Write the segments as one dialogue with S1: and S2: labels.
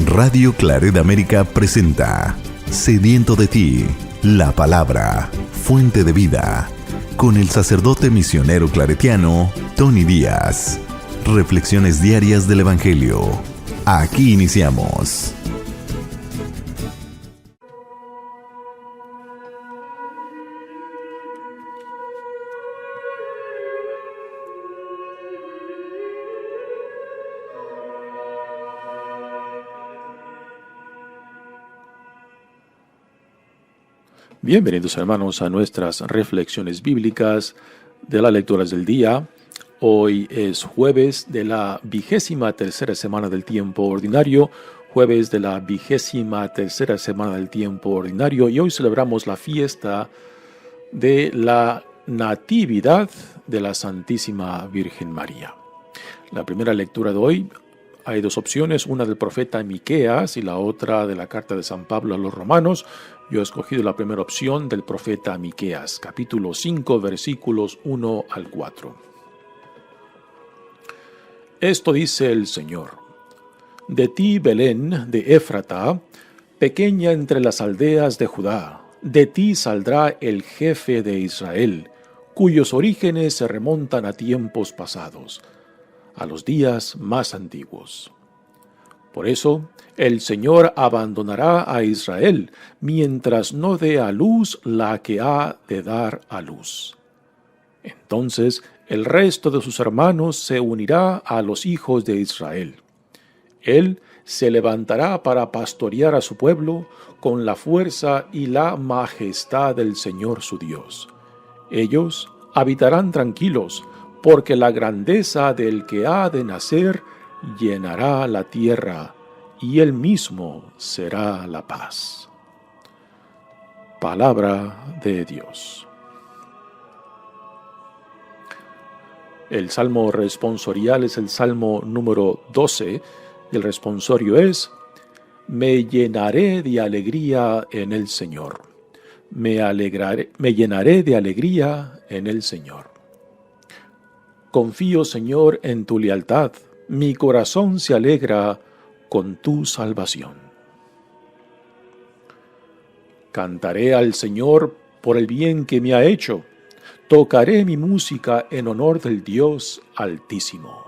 S1: Radio Claret América presenta Sediento de ti, la palabra, fuente de vida, con el sacerdote misionero claretiano Tony Díaz. Reflexiones diarias del Evangelio. Aquí iniciamos.
S2: Bienvenidos, hermanos, a nuestras reflexiones bíblicas de las lecturas del día. Hoy es jueves de la 23ª semana del tiempo ordinario, y hoy celebramos la fiesta de la Natividad de la Santísima Virgen María. La primera lectura de hoy, hay dos opciones, una del profeta Miqueas y la otra de la carta de San Pablo a los Romanos. Yo he escogido la primera opción del profeta Miqueas, capítulo 5, versículos 1 al 4. Esto dice el Señor: De ti, Belén de Éfrata, pequeña entre las aldeas de Judá, de ti saldrá el jefe de Israel, cuyos orígenes se remontan a tiempos pasados, a los días más antiguos. Por eso, el Señor abandonará a Israel, mientras no dé a luz la que ha de dar a luz. Entonces, el resto de sus hermanos se unirá a los hijos de Israel. Él se levantará para pastorear a su pueblo con la fuerza y la majestad del Señor su Dios. Ellos habitarán tranquilos, porque la grandeza del que ha de nacer llenará la tierra, y él mismo será la paz. Palabra de Dios. El salmo responsorial es el salmo número 12, y el responsorio es: Me llenaré de alegría en el Señor. Me llenaré de alegría en el Señor. Confío, Señor, en tu lealtad. Mi corazón se alegra con tu salvación. Cantaré al Señor por el bien que me ha hecho. Tocaré mi música en honor del Dios Altísimo.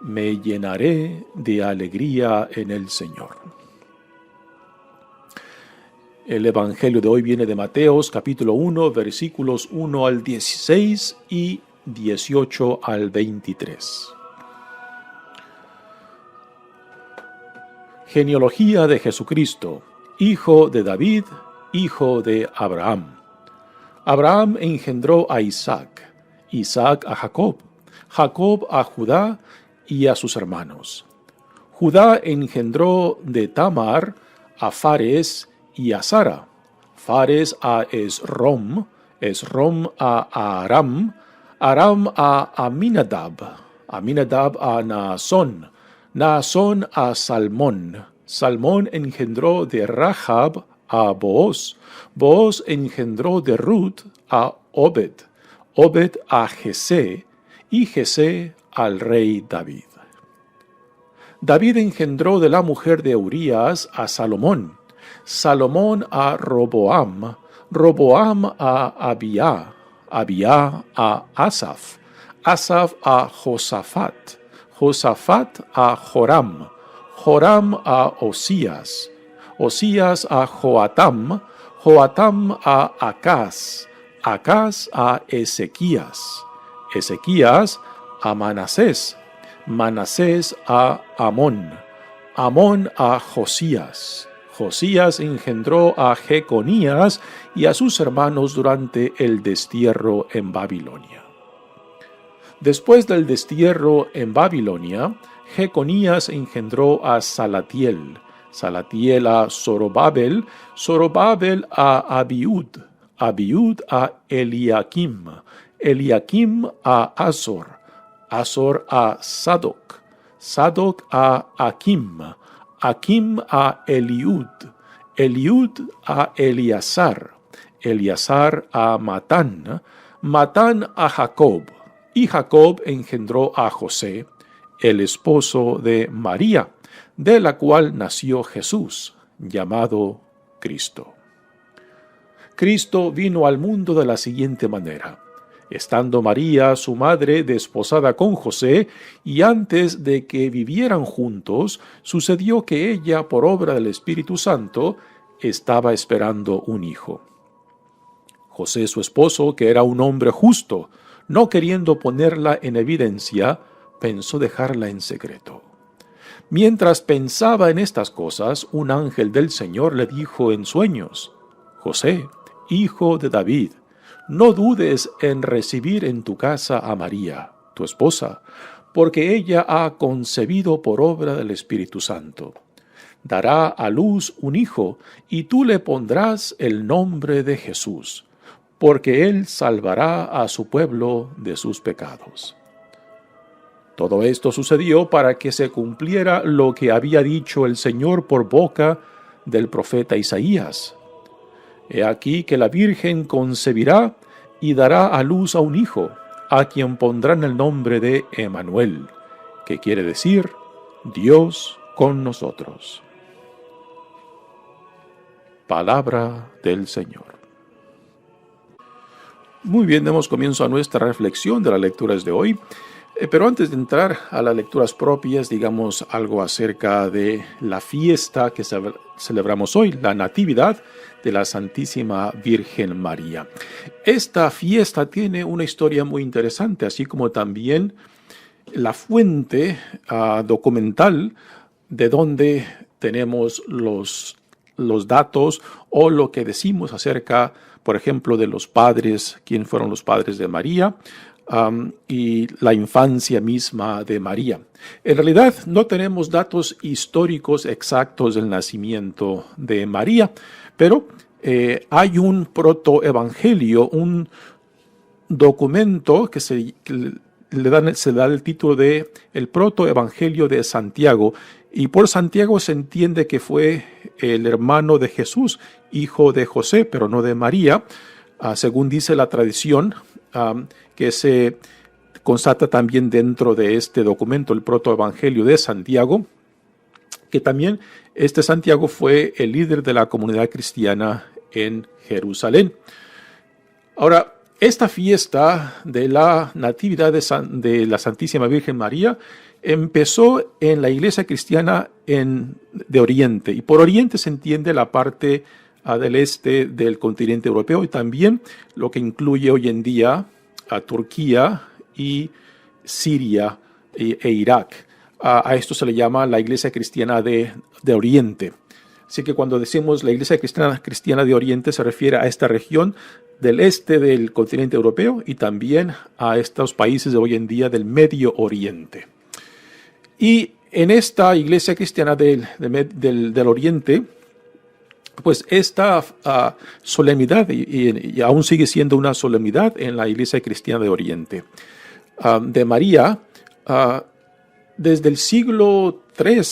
S2: Me llenaré de alegría en el Señor. El Evangelio de hoy viene de Mateos, capítulo 1, versículos 1 al 16 y 18 al 23. Genealogía de Jesucristo, hijo de David, hijo de Abraham. Abraham engendró a Isaac, Isaac a Jacob, Jacob a Judá y a sus hermanos. Judá engendró de Tamar a Fares y a Sara, Fares a Esrom, Esrom a Aram, Aram a Aminadab, Aminadab a Naasón, Naasón a Salmón, Salmón engendró de Rahab a Booz, Booz engendró de Ruth a Obed, Obed a Jesé, y Jesé al rey David. David engendró de la mujer de Urías a Salomón, Salomón a Roboam, Roboam a Abía, Abía a Asaf, Asaf a Josafat, Josafat a Joram, Joram a Osías, Osías a Joatam, Joatam a Acaz, Acaz a Ezequías, Ezequías a Manasés, Manasés a Amón, Amón a Josías, Josías engendró a Jeconías y a sus hermanos durante el destierro en Babilonia. Después del destierro en Babilonia, Jeconías engendró a Salatiel, Salatiel a Zorobabel, Zorobabel a Abiud, Abiud a Eliakim, Eliakim a Azor, Azor a Sadoc, Sadoc a Akim, Akim a Eliud, Eliud a Eleazar, Eleazar a Matán, Matán a Jacob, y Jacob engendró a José, el esposo de María, de la cual nació Jesús, llamado Cristo. Cristo vino al mundo de la siguiente manera. Estando María, su madre, desposada con José, y antes de que vivieran juntos, sucedió que ella, por obra del Espíritu Santo, estaba esperando un hijo. José, su esposo, que era un hombre justo, no queriendo ponerla en evidencia, pensó dejarla en secreto. Mientras pensaba en estas cosas, un ángel del Señor le dijo en sueños: José, hijo de David, no dudes en recibir en tu casa a María, tu esposa, porque ella ha concebido por obra del Espíritu Santo. Dará a luz un hijo, y tú le pondrás el nombre de Jesús, porque él salvará a su pueblo de sus pecados. Todo esto sucedió para que se cumpliera lo que había dicho el Señor por boca del profeta Isaías. He aquí que la Virgen concebirá y dará a luz a un hijo, a quien pondrán el nombre de Emmanuel, que quiere decir Dios con nosotros. Palabra del Señor. Muy bien, demos comienzo a nuestra reflexión de las lecturas de hoy. Pero antes de entrar a las lecturas propias, digamos algo acerca de la fiesta que celebramos hoy, la Natividad de la Santísima Virgen María. Esta fiesta tiene una historia muy interesante, así como también la fuente documental de donde tenemos los datos o lo que decimos acerca, por ejemplo, de los padres, quién fueron los padres de María, y la infancia misma de María. En realidad no tenemos datos históricos exactos del nacimiento de María, pero hay un protoevangelio, un documento que se da el título de el protoevangelio de Santiago, y por Santiago se entiende que fue el hermano de Jesús, hijo de José, pero no de María, según dice la tradición, que se constata también dentro de este documento, el protoevangelio de Santiago, que también este Santiago fue el líder de la comunidad cristiana en Jerusalén. Ahora, esta fiesta de la Natividad de la Santísima Virgen María empezó en la iglesia cristiana de Oriente, y por Oriente se entiende la parte del este del continente europeo y también lo que incluye hoy en día a Turquía y Siria e Irak. A esto se le llama la iglesia cristiana de Oriente. Así que cuando decimos la iglesia cristiana de Oriente se refiere a esta región del este del continente europeo y también a estos países de hoy en día del Medio Oriente. Y en esta iglesia cristiana del Oriente, pues esta solemnidad, y aún sigue siendo una solemnidad en la iglesia cristiana de Oriente, de María, desde el siglo III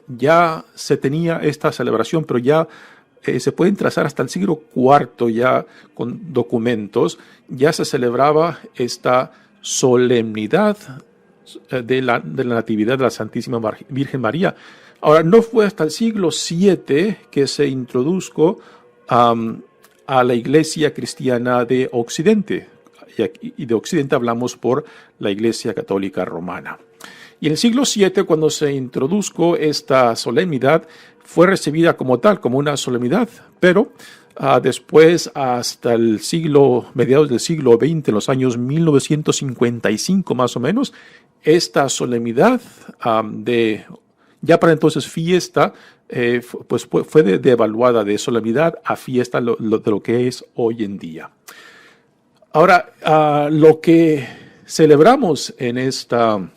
S2: ya se tenía esta celebración, pero ya se pueden trazar hasta el siglo IV ya con documentos, ya se celebraba esta solemnidad de la Natividad de la Santísima Virgen María. Ahora, no fue hasta el siglo VII que se introdujo a la iglesia cristiana de Occidente, y de Occidente hablamos por la iglesia católica romana. Y en el siglo VII, cuando se introdujo esta solemnidad, fue recibida como tal, como una solemnidad, pero después, hasta el mediados del siglo XX, en los años 1955 más o menos, esta solemnidad ya para entonces fiesta, pues fue devaluada de solemnidad a fiesta de lo que es hoy en día. Ahora, lo que celebramos en esta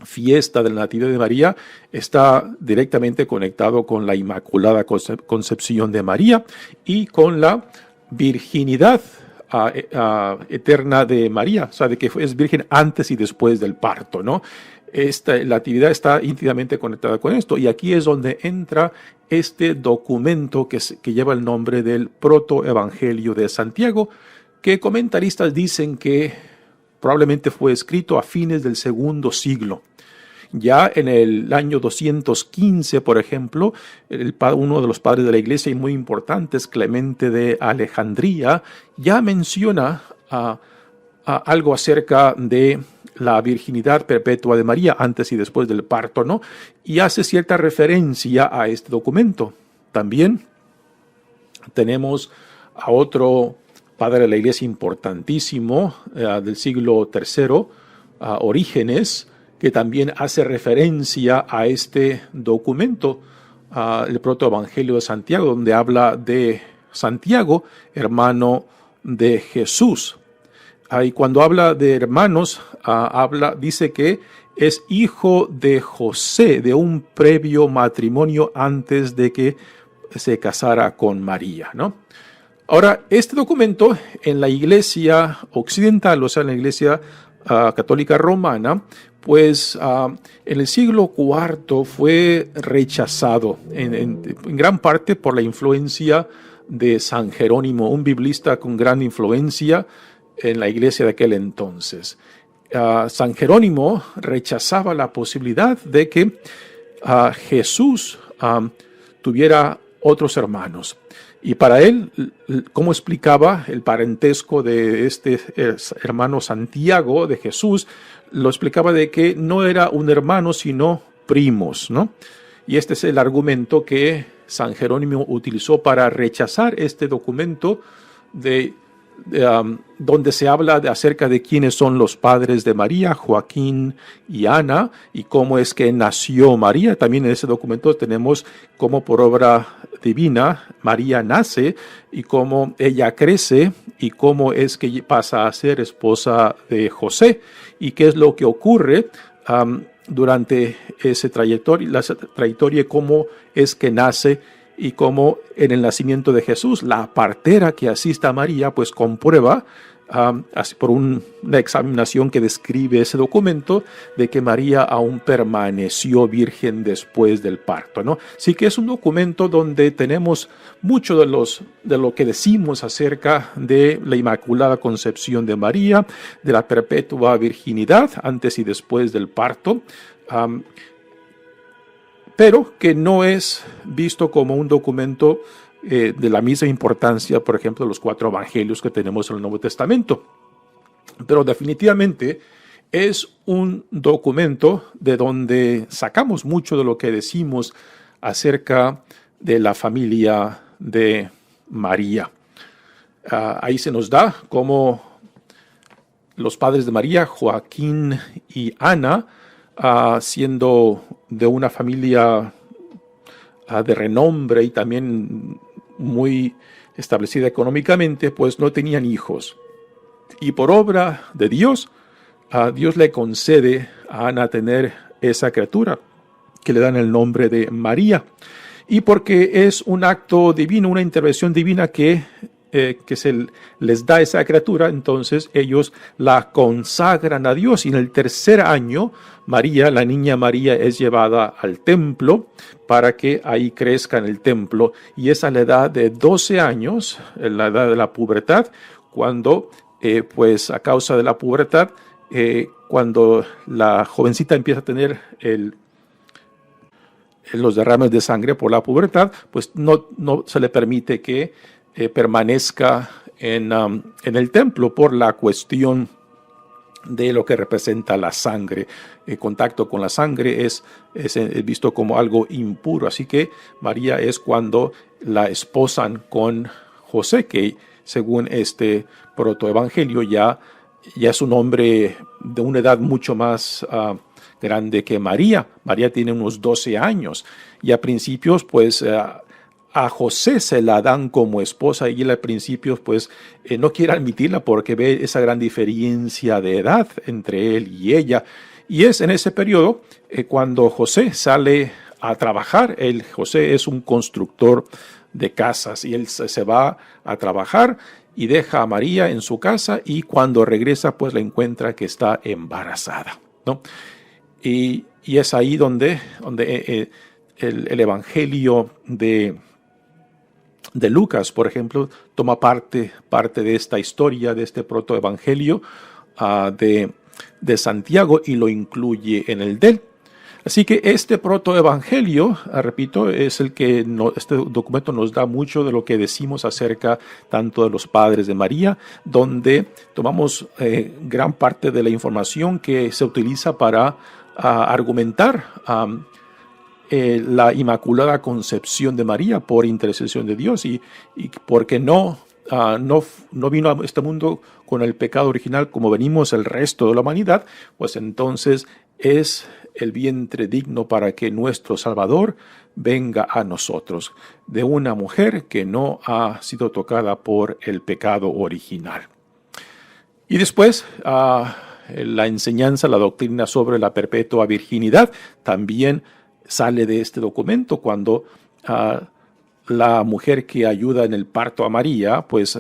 S2: fiesta de la Natividad de María está directamente conectado con la Inmaculada Concepción de María y con la virginidad eterna de María, o sea, de que es virgen antes y después del parto, ¿no? La actividad está íntimamente conectada con esto, y aquí es donde entra este documento que lleva el nombre del Protoevangelio de Santiago, que comentaristas dicen que probablemente fue escrito a fines del II siglo. Ya en el año 215, por ejemplo, uno de los padres de la iglesia y muy importantes, Clemente de Alejandría, ya menciona algo acerca de la virginidad perpetua de María antes y después del parto, ¿no? Y hace cierta referencia a este documento. También tenemos a otro padre de la iglesia importantísimo del siglo III, Orígenes, que también hace referencia a este documento, el protoevangelio de Santiago, donde habla de Santiago, hermano de Jesús. Y cuando habla de hermanos, dice que es hijo de José, de un previo matrimonio antes de que se casara con María, ¿no? Ahora, este documento en la iglesia occidental, o sea, en la iglesia católica romana, pues en el siglo IV fue rechazado en gran parte por la influencia de San Jerónimo, un biblista con gran influencia en la iglesia de aquel entonces. San Jerónimo rechazaba la posibilidad de que Jesús tuviera otros hermanos. Y para él, ¿cómo explicaba el parentesco de este hermano Santiago de Jesús? Lo explicaba de que no era un hermano, sino primos, ¿no? Y este es el argumento que San Jerónimo utilizó para rechazar este documento donde se habla acerca de quiénes son los padres de María, Joaquín y Ana, y cómo es que nació María. También en ese documento tenemos cómo por obra divina María nace y cómo ella crece y cómo es que pasa a ser esposa de José y qué es lo que ocurre durante esa trayectoria, cómo es que nace y cómo en el nacimiento de Jesús la partera que asiste a María pues comprueba por una examinación que describe ese documento de que María aún permaneció virgen después del parto, ¿no? Sí que es un documento donde tenemos mucho de lo que decimos acerca de la Inmaculada Concepción de María, de la perpetua virginidad antes y después del parto, pero que no es visto como un documento de la misma importancia, por ejemplo, los 4 evangelios que tenemos en el Nuevo Testamento. Pero definitivamente es un documento de donde sacamos mucho de lo que decimos acerca de la familia de María. Ahí se nos da cómo los padres de María, Joaquín y Ana, siendo de una familia de renombre y también muy establecida económicamente, pues no tenían hijos. Y por obra de Dios, Dios le concede a Ana tener esa criatura, que le dan el nombre de María. Y porque es un acto divino, una intervención divina que se les da esa criatura, entonces ellos la consagran a Dios. Y en el 3er año, María, la niña María, es llevada al templo para que ahí crezca en el templo. Y es a la edad de 12 años, en la edad de la pubertad, cuando, pues a causa de la pubertad, cuando la jovencita empieza a tener los derrames de sangre por la pubertad, pues no se le permite que permanezca en el templo por la cuestión de lo que representa la sangre. El contacto con la sangre es visto como algo impuro. Así que María es cuando la esposan con José, que según este protoevangelio ya es un hombre de una edad mucho más grande que María. María tiene unos 12 años y a principios pues a José se la dan como esposa y él al principio pues no quiere admitirla porque ve esa gran diferencia de edad entre él y ella. Y es en ese periodo cuando José sale a trabajar. José es un constructor de casas y él se va a trabajar y deja a María en su casa y cuando regresa pues la encuentra que está embarazada, ¿no? Y es ahí donde el evangelio de Lucas, por ejemplo, toma parte de esta historia, de este protoevangelio de Santiago y lo incluye en el de él. Así que este protoevangelio, repito, es el que este documento nos da mucho de lo que decimos acerca tanto de los padres de María, donde tomamos gran parte de la información que se utiliza para argumentar la Inmaculada Concepción de María por intercesión de Dios y porque no vino a este mundo con el pecado original como venimos el resto de la humanidad, pues entonces es el vientre digno para que nuestro Salvador venga a nosotros, de una mujer que no ha sido tocada por el pecado original. Y después, la enseñanza, la doctrina sobre la perpetua virginidad también sale de este documento cuando la mujer que ayuda en el parto a María, pues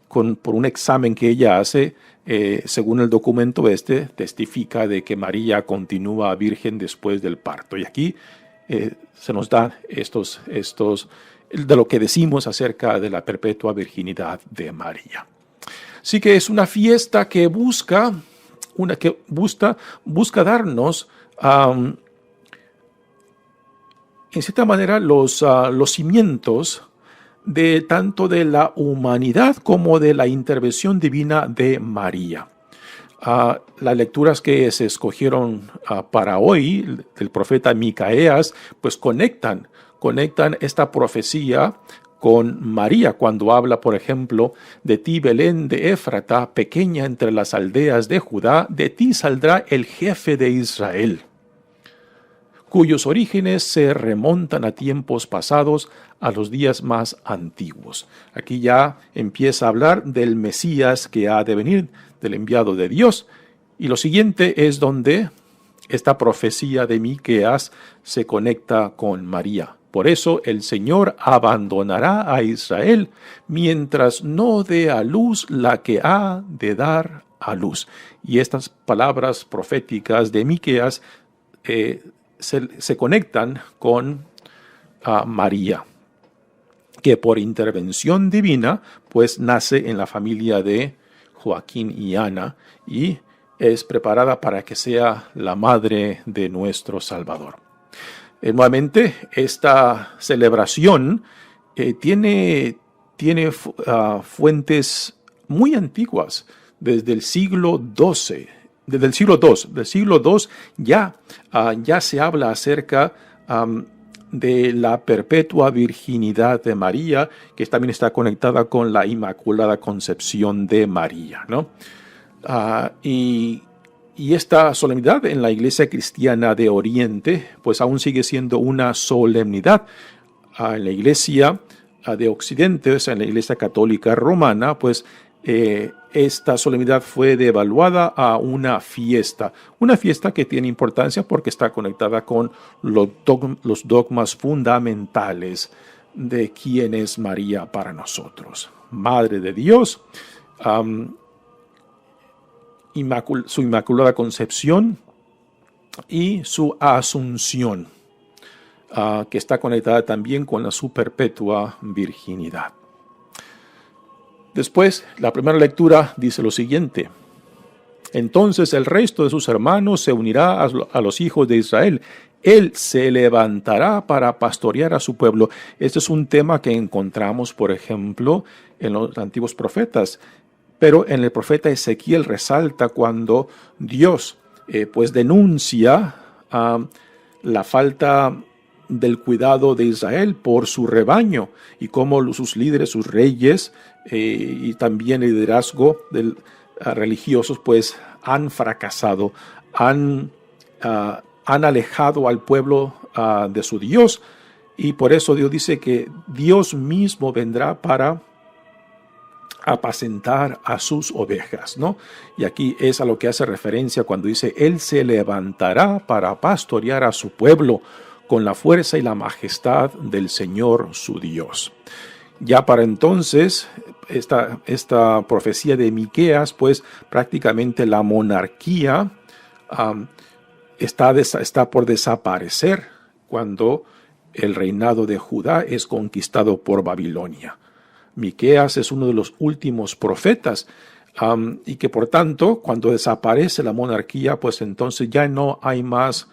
S2: por un examen que ella hace, según el documento testifica de que María continúa virgen después del parto. Y aquí se nos da estos de lo que decimos acerca de la perpetua virginidad de María. Así que es una fiesta que busca darnos en cierta manera los cimientos de tanto de la humanidad como de la intervención divina de María. Las lecturas que se escogieron para hoy del profeta Micaías pues conectan esta profecía con María cuando habla, por ejemplo, de ti, Belén de Éfrata, pequeña entre las aldeas de Judá, de ti saldrá el jefe de Israel, cuyos orígenes se remontan a tiempos pasados, a los días más antiguos. Aquí ya empieza a hablar del Mesías que ha de venir, del enviado de Dios. Y lo siguiente es donde esta profecía de Miqueas se conecta con María. Por eso el Señor abandonará a Israel mientras no dé a luz la que ha de dar a luz. Y estas palabras proféticas de Miqueas se conectan con María, que por intervención divina pues nace en la familia de Joaquín y Ana y es preparada para que sea la madre de nuestro Salvador. Nuevamente, esta celebración tiene fuentes muy antiguas, desde el siglo XII. Desde el siglo II ya se habla acerca de la perpetua virginidad de María, que también está conectada con la Inmaculada Concepción de María, ¿no? Y esta solemnidad en la Iglesia Cristiana de Oriente, pues aún sigue siendo una solemnidad. En la Iglesia de Occidente, o sea, en la Iglesia Católica Romana, pues esta solemnidad fue devaluada a una fiesta que tiene importancia porque está conectada con los dogmas fundamentales de quién es María para nosotros. Madre de Dios, su Inmaculada Concepción y su Asunción, que está conectada también con su perpetua virginidad. Después, la primera lectura dice lo siguiente: entonces el resto de sus hermanos se unirá a los hijos de Israel. Él se levantará para pastorear a su pueblo. Este es un tema que encontramos, por ejemplo, en los antiguos profetas. Pero en el profeta Ezequiel resalta cuando Dios pues denuncia la falta del cuidado de Israel por su rebaño y cómo sus líderes, sus reyes y también el liderazgo religiosos pues han fracasado, han alejado al pueblo de su Dios, y por eso Dios dice que Dios mismo vendrá para apacentar a sus ovejas, ¿no? Y aquí es a lo que hace referencia cuando dice: Él se levantará para pastorear a su pueblo con la fuerza y la majestad del Señor su Dios. Ya para entonces, esta profecía de Miqueas, pues prácticamente la monarquía está por desaparecer cuando el reinado de Judá es conquistado por Babilonia. Miqueas es uno de los últimos profetas y que por tanto, cuando desaparece la monarquía, pues entonces ya no hay más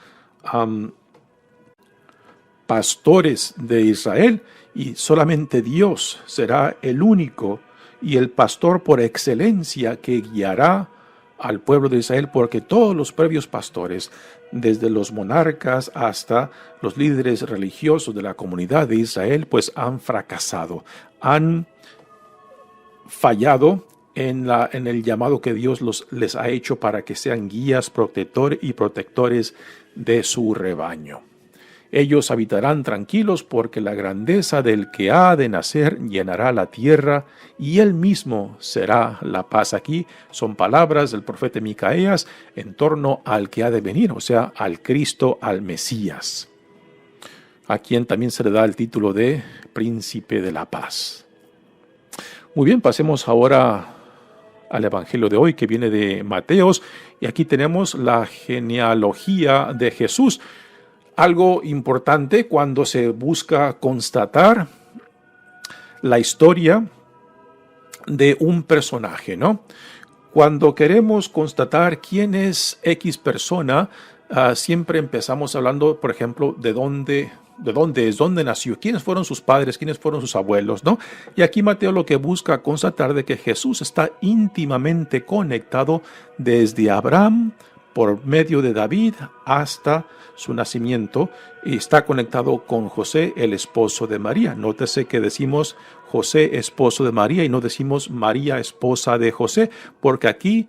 S2: pastores de Israel, y solamente Dios será el único y el pastor por excelencia que guiará al pueblo de Israel, porque todos los previos pastores, desde los monarcas hasta los líderes religiosos de la comunidad de Israel, pues han fracasado, han fallado en el llamado que Dios les ha hecho para que sean guías, protectores de su rebaño. Ellos habitarán tranquilos porque la grandeza del que ha de nacer llenará la tierra y él mismo será la paz. Aquí son palabras del profeta Micaías en torno al que ha de venir, o sea, al Cristo, al Mesías, a quien también se le da el título de Príncipe de la Paz. Muy bien, pasemos ahora al Evangelio de hoy, que viene de Mateos, y aquí tenemos la genealogía de Jesús. Algo importante cuando se busca constatar la historia de un personaje, ¿no? Cuando queremos constatar quién es X persona, siempre empezamos hablando, por ejemplo, de dónde nació, quiénes fueron sus padres, quiénes fueron sus abuelos, ¿no? Y aquí Mateo lo que busca constatar de que Jesús está íntimamente conectado desde Abraham, por medio de David, hasta su nacimiento, y está conectado con José, el esposo de María. Nótese que decimos José, esposo de María, y no decimos María, esposa de José, porque aquí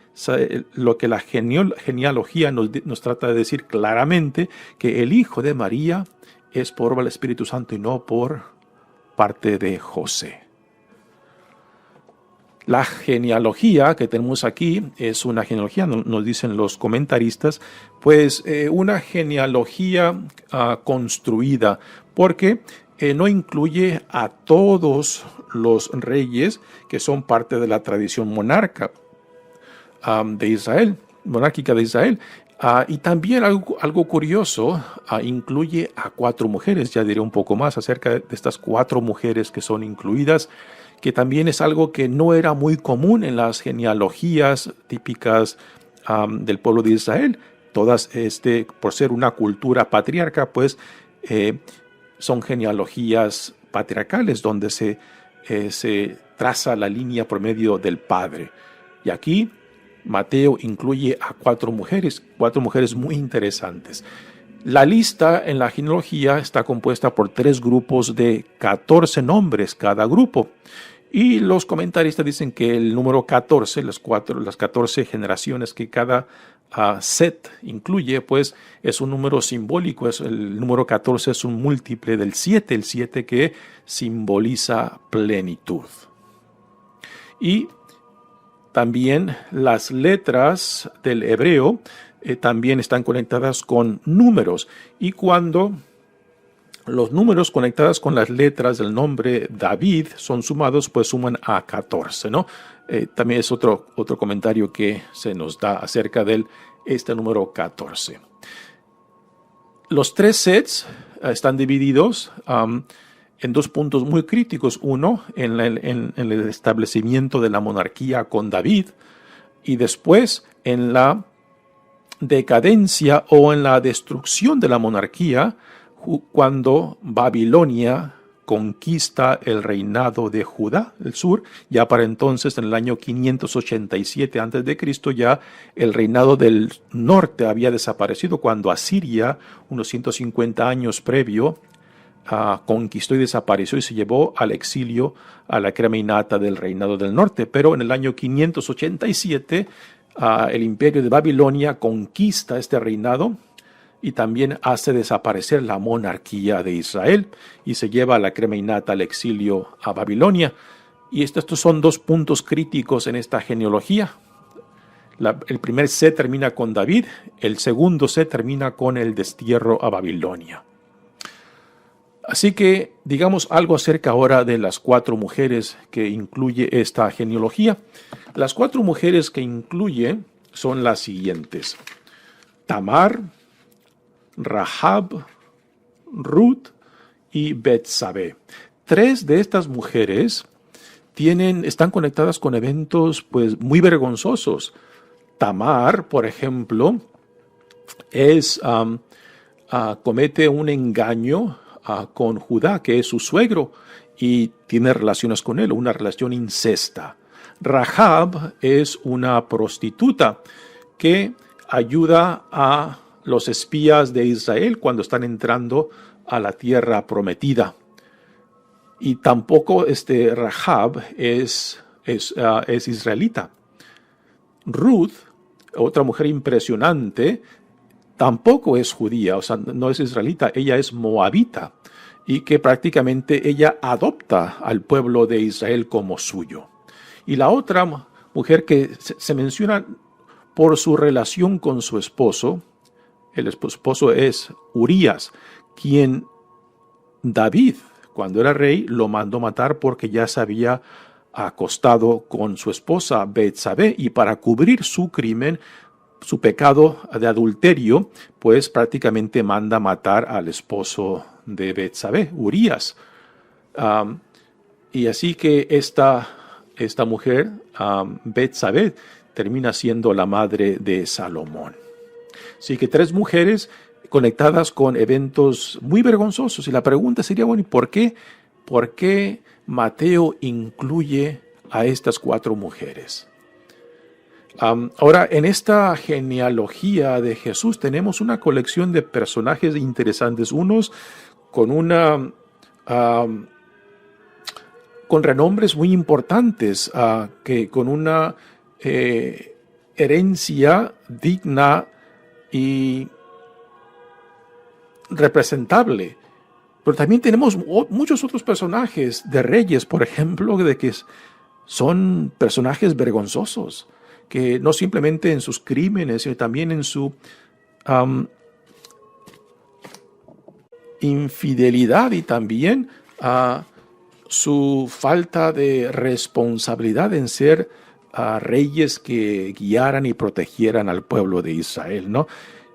S2: lo que la genealogía nos trata de decir claramente, que el hijo de María es por obra del Espíritu Santo y no por parte de José. La genealogía que tenemos aquí es una genealogía, nos dicen los comentaristas, pues una genealogía construida, porque no incluye a todos los reyes que son parte de la tradición monárquica de Israel. Y también algo curioso, incluye a 4 mujeres. Ya diré un poco más acerca de estas 4 mujeres que son incluidas, que también es algo que no era muy común en las genealogías típicas del pueblo de Israel. Todas, por ser una cultura patriarca, pues son genealogías patriarcales donde se traza la línea por medio del padre. Y aquí Mateo incluye a 4 mujeres muy interesantes. La lista en la genealogía está compuesta por 3 grupos de 14 nombres cada grupo. Y los comentaristas dicen que el número 14, las 14 generaciones que cada set incluye, pues es un número simbólico. El número 14 es un múltiple del 7, el 7 que simboliza plenitud. Y también las letras del hebreo también están conectadas con números, y cuando los números conectados con las letras del nombre David son sumados, pues suman a 14, ¿no? También es otro comentario que se nos da acerca de este número 14. Los 3 sets están divididos en 2 puntos muy críticos. Uno, en el establecimiento de la monarquía con David, y después en la decadencia o en la destrucción de la monarquía cuando Babilonia conquista el reinado de Judá, el sur. Ya para entonces, en el año 587 a.C., ya el reinado del norte había desaparecido cuando Asiria, unos 150 años previo, conquistó y desapareció y se llevó al exilio a la crema innata del reinado del norte. Pero en el año 587, el imperio de Babilonia conquista este reinado y también hace desaparecer la monarquía de Israel y se lleva a la crema innata al exilio a Babilonia. Y estos son 2 puntos críticos en esta genealogía. El primer set termina con David, el segundo set termina con el destierro a Babilonia. Así que digamos algo acerca ahora de las 4 mujeres que incluye esta genealogía. Las 4 mujeres que incluye son las siguientes: Tamar, Rahab, Ruth y Betsabé. 3 de estas mujeres están conectadas con eventos pues muy vergonzosos. Tamar, por ejemplo, es comete un engaño con Judá, que es su suegro, y tiene relaciones con él, una relación incesta. Rahab es una prostituta que ayuda a los espías de Israel cuando están entrando a la tierra prometida. Y tampoco Rahab es israelita. Ruth, otra mujer impresionante, tampoco es judía, o sea, no es israelita, ella es moabita, y que prácticamente ella adopta al pueblo de Israel como suyo. Y la otra mujer que se menciona por su relación con su esposo, el esposo es Urías, quien David, cuando era rey, lo mandó matar porque ya se había acostado con su esposa Betsabé, y para cubrir su crimen, su pecado de adulterio, pues prácticamente manda matar al esposo de Betsabé, Urías. Y así que esta mujer, Betsabé, termina siendo la madre de Salomón. Así que 3 mujeres conectadas con eventos muy vergonzosos. Y la pregunta sería, bueno, ¿y por qué? ¿Por qué Mateo incluye a estas 4 mujeres? Ahora, en esta genealogía de Jesús tenemos una colección de personajes interesantes, unos con con renombres muy importantes, que con una herencia digna y representable. Pero también tenemos muchos otros personajes de reyes, por ejemplo, de que son personajes vergonzosos, que no simplemente en sus crímenes, sino también en su infidelidad y también su falta de responsabilidad en ser reyes que guiaran y protegieran al pueblo de Israel, ¿no?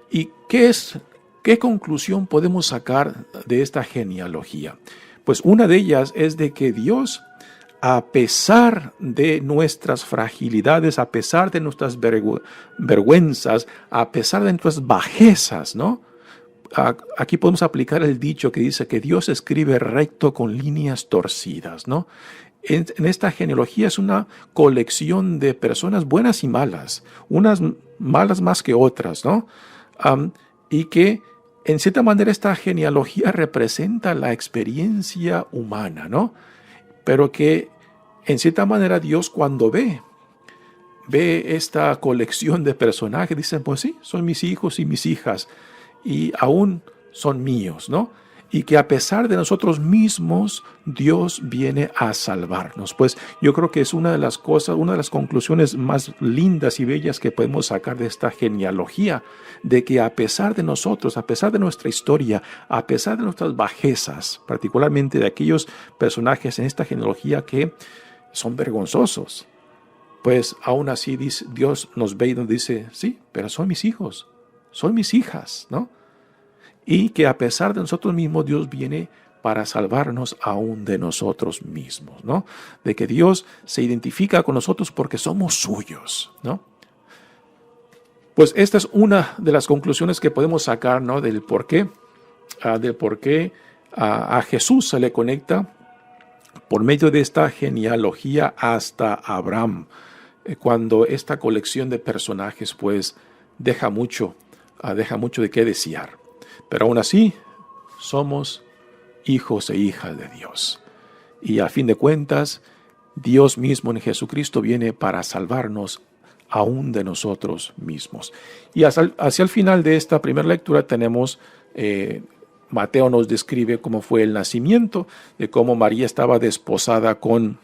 S2: ¿Y qué conclusión podemos sacar de esta genealogía? Pues una de ellas es de que Dios, a pesar de nuestras fragilidades, a pesar de nuestras vergüenzas, a pesar de nuestras bajezas, ¿no? Aquí podemos aplicar el dicho que dice que Dios escribe recto con líneas torcidas, ¿no? En esta genealogía es una colección de personas buenas y malas, unas malas más que otras, ¿no? Y que en cierta manera esta genealogía representa la experiencia humana, ¿no? Pero que en cierta manera Dios, cuando ve esta colección de personajes, dice, pues sí, son mis hijos y mis hijas, y aún son míos, ¿no? Y que a pesar de nosotros mismos, Dios viene a salvarnos. Pues yo creo que es una de las cosas, una de las conclusiones más lindas y bellas que podemos sacar de esta genealogía, de que a pesar de nosotros, a pesar de nuestra historia, a pesar de nuestras bajezas, particularmente de aquellos personajes en esta genealogía que son vergonzosos, pues aún así Dios nos ve y nos dice, sí, pero son mis hijos, son mis hijas, ¿no? Y que a pesar de nosotros mismos, Dios viene para salvarnos aún de nosotros mismos, ¿no? De que Dios se identifica con nosotros porque somos suyos, ¿no? Pues esta es una de las conclusiones que podemos sacar, ¿no? Del por qué a Jesús se le conecta por medio de esta genealogía hasta Abraham, cuando esta colección de personajes, pues, deja mucho de qué desear. Pero aún así, somos hijos e hijas de Dios. Y a fin de cuentas, Dios mismo en Jesucristo viene para salvarnos aún de nosotros mismos. Y hacia el final de esta primera lectura tenemos, Mateo nos describe cómo fue el nacimiento, de cómo María estaba desposada con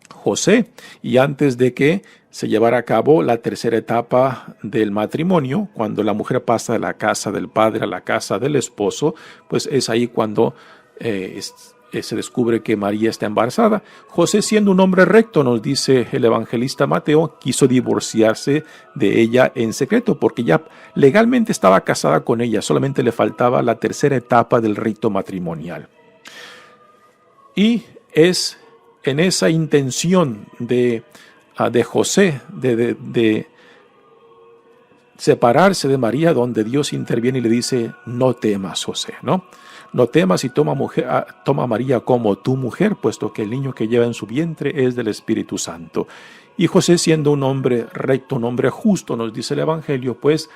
S2: José, y antes de que se llevara a cabo la tercera etapa del matrimonio, cuando la mujer pasa de la casa del padre a la casa del esposo, pues es ahí cuando se descubre que María está embarazada. José, siendo un hombre recto, nos dice el evangelista Mateo, quiso divorciarse de ella en secreto, porque ya legalmente estaba casada con ella, solamente le faltaba la tercera etapa del rito matrimonial. Y es en esa intención de José de separarse de María, donde Dios interviene y le dice, no temas, José, ¿no? No temas y toma a María como tu mujer, puesto que el niño que lleva en su vientre es del Espíritu Santo. Y José, siendo un hombre recto, un hombre justo, nos dice el Evangelio, pues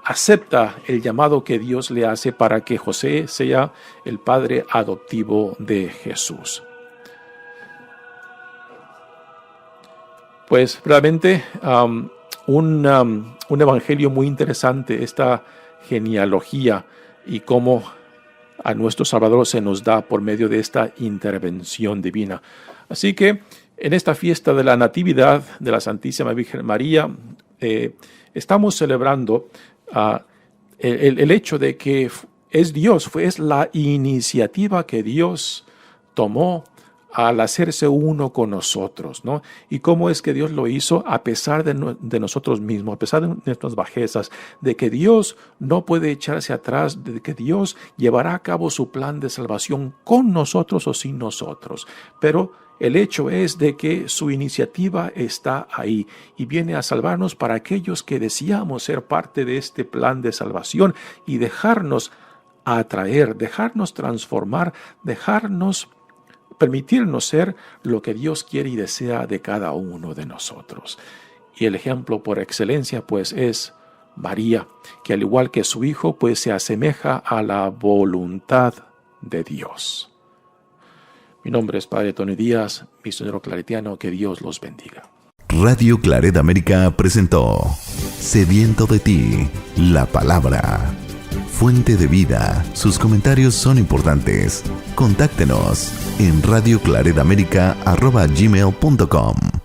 S2: acepta el llamado que Dios le hace para que José sea el padre adoptivo de Jesús. Pues realmente un evangelio muy interesante, esta genealogía y cómo a nuestro Salvador se nos da por medio de esta intervención divina. Así que en esta fiesta de la Natividad de la Santísima Virgen María, estamos celebrando el hecho de que es la iniciativa que Dios tomó al hacerse uno con nosotros, ¿no? Y cómo es que Dios lo hizo a pesar de nosotros mismos, a pesar de nuestras bajezas, de que Dios no puede echarse atrás, de que Dios llevará a cabo su plan de salvación con nosotros o sin nosotros. Pero el hecho es de que su iniciativa está ahí y viene a salvarnos para aquellos que deseamos ser parte de este plan de salvación y dejarnos atraer, dejarnos transformar, permitirnos ser lo que Dios quiere y desea de cada uno de nosotros. Y el ejemplo por excelencia pues es María, que al igual que su hijo pues se asemeja a la voluntad de Dios. Mi nombre es Padre Tony Díaz, misionero claretiano, que Dios los bendiga.
S1: Radio Claret América presentó Sediento de ti, la palabra. Fuente de vida. Sus comentarios son importantes. Contáctenos en radioclaretamerica@gmail.com.